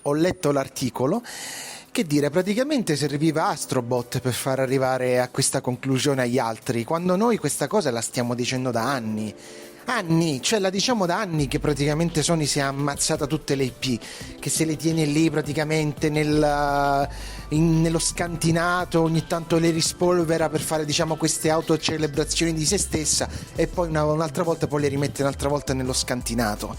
ho letto l'articolo, che dire, praticamente serviva Astrobot per far arrivare a questa conclusione agli altri, quando noi questa cosa la stiamo dicendo da anni. Anni, cioè la diciamo da anni che praticamente Sony si è ammazzata tutte le IP, che se le tiene lì praticamente nello scantinato, ogni tanto le rispolvera per fare diciamo queste autocelebrazioni di se stessa e poi un'altra volta poi le rimette un'altra volta nello scantinato.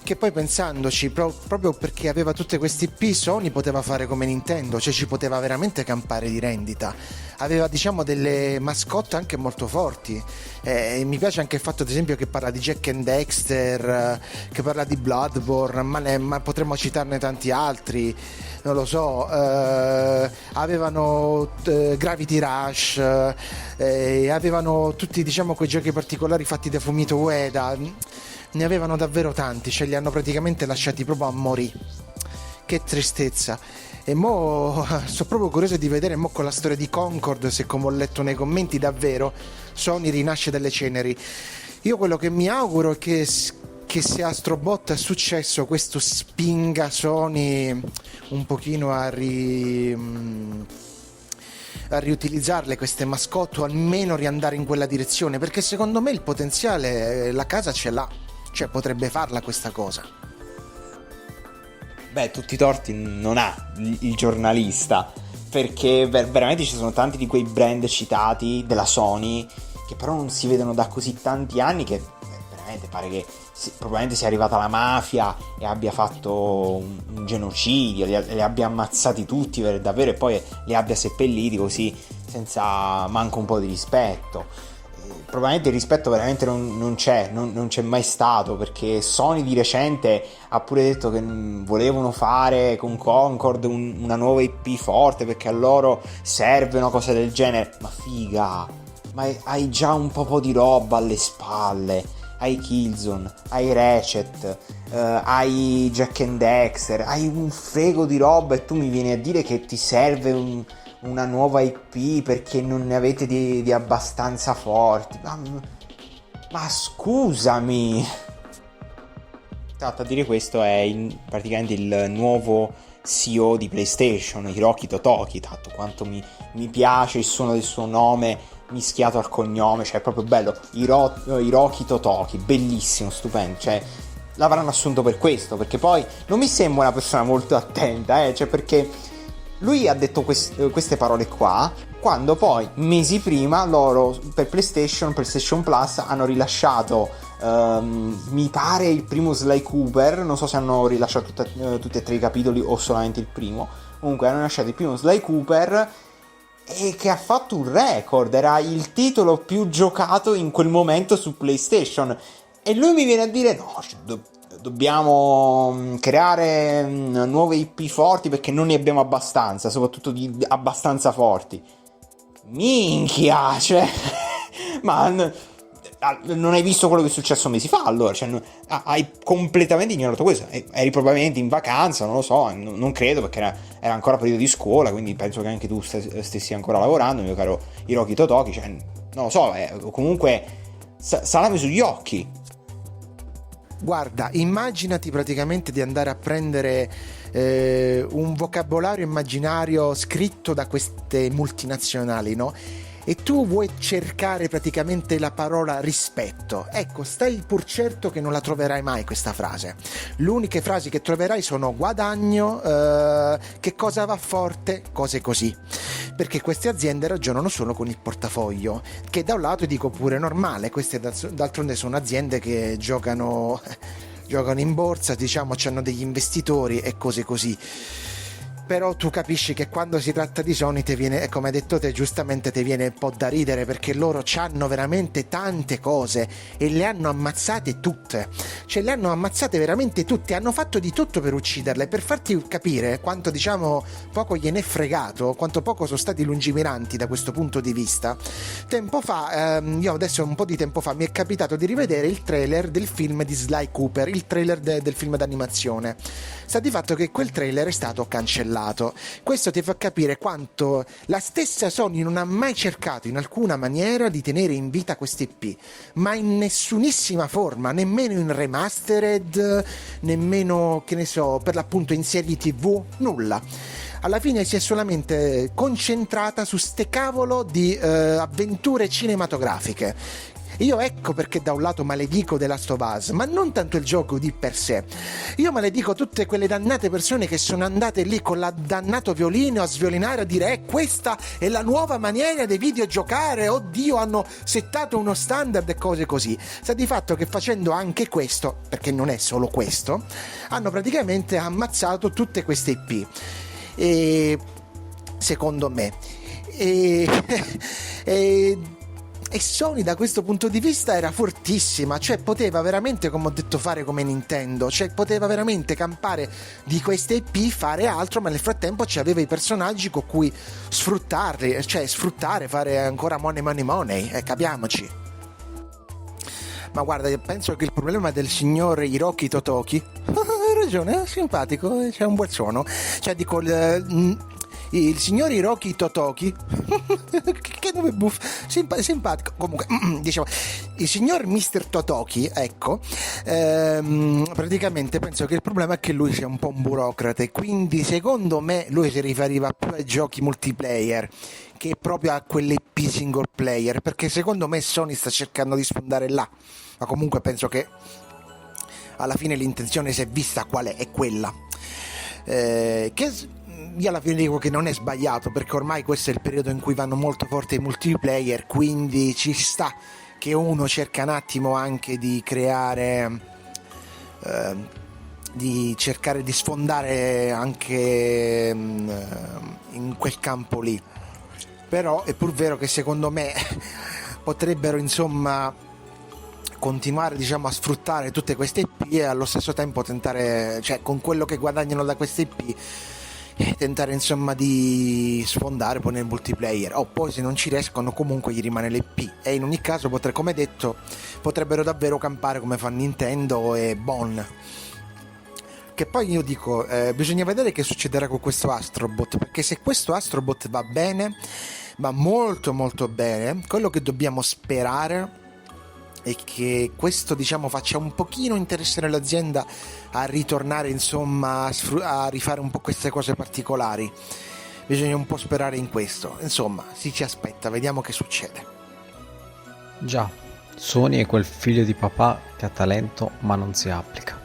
Che poi pensandoci, proprio perché aveva tutte queste IP, Sony poteva fare come Nintendo, cioè ci poteva veramente campare di rendita. Aveva diciamo delle mascotte anche molto forti. Mi piace anche il fatto ad esempio che parla di Jack and Dexter, che parla di Bloodborne, ma potremmo citarne tanti altri, non lo so. Avevano Gravity Rush, avevano tutti diciamo quei giochi particolari fatti da Fumito Ueda. Ne avevano davvero tanti, ce li hanno praticamente lasciati proprio a morì. Che tristezza. E mo sono proprio curioso di vedere mo con la storia di Concord, se come ho letto nei commenti davvero Sony rinasce dalle ceneri. Io quello che mi auguro è che se Astrobot è successo, questo spinga Sony un pochino a riutilizzarle queste mascotte, o almeno riandare in quella direzione, perché secondo me il potenziale la casa ce l'ha, cioè potrebbe farla questa cosa. Beh, tutti i torti non ha il giornalista, perché veramente ci sono tanti di quei brand citati della Sony che però non si vedono da così tanti anni, che veramente pare che probabilmente sia arrivata la mafia e abbia fatto un genocidio, li abbia ammazzati tutti davvero, e poi li abbia seppelliti così senza manco un po' di rispetto. Probabilmente il rispetto veramente non c'è mai stato, perché Sony di recente ha pure detto che volevano fare con Concord una nuova IP forte, perché a loro serve una cosa del genere. Ma figa, ma hai già un po' di roba alle spalle, hai Killzone, hai Ratchet, hai Jack and Dexter, hai un frego di roba, e tu mi vieni a dire che ti serve una nuova IP perché non ne avete di abbastanza forti. Ma scusami. Esatto, a dire questo è praticamente il nuovo CEO di PlayStation, Hiroki Totoki. Tanto quanto mi piace il suono del suo nome mischiato al cognome, cioè è proprio bello. Hiroki Totoki, bellissimo, stupendo, cioè l'avranno assunto per questo, perché poi non mi sembra una persona molto attenta, cioè perché lui ha detto queste parole qua quando poi mesi prima loro per PlayStation Plus hanno rilasciato mi pare il primo Sly Cooper, non so se hanno rilasciato tutti e tre i capitoli o solamente il primo. Comunque hanno rilasciato il primo Sly Cooper, e che ha fatto un record, era il titolo più giocato in quel momento su PlayStation, e lui mi viene a dire no, dobbiamo creare nuove IP forti perché non ne abbiamo abbastanza, soprattutto di abbastanza forti. Minchia, cioè ma non hai visto quello che è successo mesi fa? Allora, cioè, hai completamente ignorato questo. Eri probabilmente in vacanza, non lo so, non credo, perché era ancora periodo di scuola, quindi penso che anche tu stessi ancora lavorando, mio caro Hiroki Totoki, cioè non lo so, comunque salami sugli occhi. Guarda, immaginati praticamente di andare a prendere un vocabolario immaginario scritto da queste multinazionali, no? E tu vuoi cercare praticamente la parola rispetto. Ecco, stai pur certo che non la troverai mai questa frase. Le uniche frasi che troverai sono guadagno, che cosa va forte, cose così. Perché queste aziende ragionano solo con il portafoglio, che da un lato dico pure normale, queste d'altronde sono aziende che giocano in borsa, diciamo, hanno degli investitori e cose così. Però tu capisci che quando si tratta di Sony te viene, come hai detto te giustamente, te viene un po' da ridere, perché loro hanno veramente tante cose e le hanno ammazzate tutte, cioè le hanno ammazzate veramente tutte, hanno fatto di tutto per ucciderle, per farti capire quanto diciamo poco gliene è fregato, quanto poco sono stati lungimiranti da questo punto di vista. Tempo fa, io adesso un po' di tempo fa mi è capitato di rivedere il trailer del film di Sly Cooper, il trailer del film d'animazione. Sta di fatto che quel trailer è stato cancellato, lato. Questo ti fa capire quanto la stessa Sony non ha mai cercato in alcuna maniera di tenere in vita queste IP, ma in nessunissima forma, nemmeno in remastered, nemmeno, che ne so, per l'appunto in serie TV, nulla. Alla fine si è solamente concentrata su ste cavolo di avventure cinematografiche. Io ecco perché da un lato maledico The Last of Us, ma non tanto il gioco di per sé. Io maledico tutte quelle dannate persone che sono andate lì con la dannato violino a sviolinare, a dire questa è la nuova maniera dei videogiocare, oddio hanno settato uno standard e cose così. Sta di fatto che facendo anche questo, perché non è solo questo, hanno praticamente ammazzato tutte queste IP. E secondo me e Sony da questo punto di vista era fortissima, cioè poteva veramente, come ho detto, fare come Nintendo, cioè poteva veramente campare di queste IP, fare altro, ma nel frattempo c'aveva i personaggi con cui sfruttarli, cioè sfruttare, fare ancora money, capiamoci. Ma guarda, io penso che il problema del signor Hiroki Totoki hai ragione, è simpatico, c'è un bel suono, cioè dico il signor Hiroki Totoki che nome buffo, simpatico, comunque diciamo il signor Mr. Totoki, ecco, praticamente penso che il problema è che lui sia un po' un burocrate, quindi secondo me lui si riferiva più ai giochi multiplayer che proprio a quelle IP single player, perché secondo me Sony sta cercando di sfondare là, ma comunque penso che alla fine l'intenzione si è vista qual è quella, che io alla fine dico che non è sbagliato, perché ormai questo è il periodo in cui vanno molto forti i multiplayer, quindi ci sta che uno cerca un attimo anche di creare, di cercare di sfondare anche in quel campo lì. Però è pur vero che secondo me potrebbero insomma continuare, diciamo, a sfruttare tutte queste IP e allo stesso tempo tentare, cioè con quello che guadagnano da queste IP, tentare insomma di sfondare poi nel multiplayer, o poi se non ci riescono comunque gli rimane l'IP, e in ogni caso come detto potrebbero davvero campare come fa Nintendo e Bon. Che poi io dico, bisogna vedere che succederà con questo Astrobot, perché se questo Astrobot va bene, va molto molto bene, quello che dobbiamo sperare è che questo, diciamo, faccia un pochino interessare l'azienda a ritornare, insomma, a rifare un po' queste cose particolari. Bisogna un po' sperare in questo, insomma, si ci aspetta, vediamo che succede. Già, Sony è quel figlio di papà che ha talento ma non si applica.